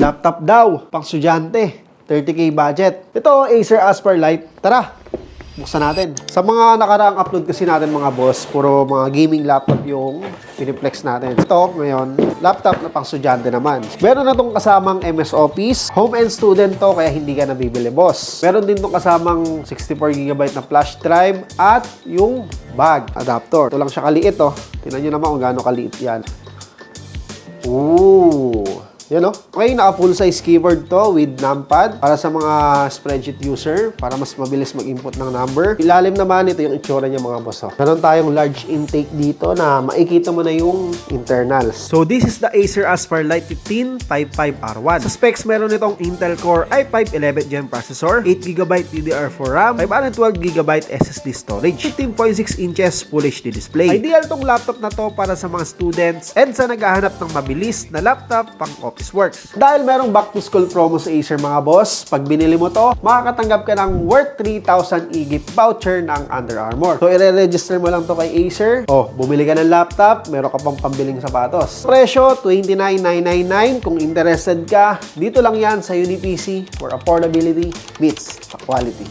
Laptop daw, pang estudyante. 30K budget. Ito, Acer Aspire Lite. Tara, buksan natin. Sa mga nakaraang upload kasi natin mga boss, puro mga gaming laptop yung piniplex natin. Ito, ngayon, laptop na pang estudyante naman. Meron na itong kasamang MS Office. Home and student to, kaya hindi ka nabibili, boss. Meron din itong kasamang 64GB na flash drive at yung bag adapter. Ito lang siya kaliit, oh. Tingnan nyo naman kung gaano kaliit yan. Ooh! Yan o. Okay, naka full size keyboard to with numpad para sa mga spreadsheet user para mas mabilis mag-input ng number. Ilalim naman, ito yung itsura niya mga boss. Meron tayong large intake dito na makikita mo na yung internals. So this is the Acer Aspire Lite 1555R1. Sa specs, meron itong Intel Core i5 11th Gen processor, 8GB DDR4 RAM, 512GB SSD storage, 15.6 inches Full HD display. Ideal tong laptop na to para sa mga students and sa naghahanap ng mabilis na laptop pang office works. Dahil merong back to school promo sa Acer mga boss, pag binili mo to, makakatanggap ka ng worth 3,000 e-gift voucher ng Under Armour. So, i-register mo lang to kay Acer. Oh, bumili ka ng laptop, meron ka pang pambiling sapatos. Presyo, 29,999. Kung interested ka, dito lang yan sa UniPC where affordability meets quality.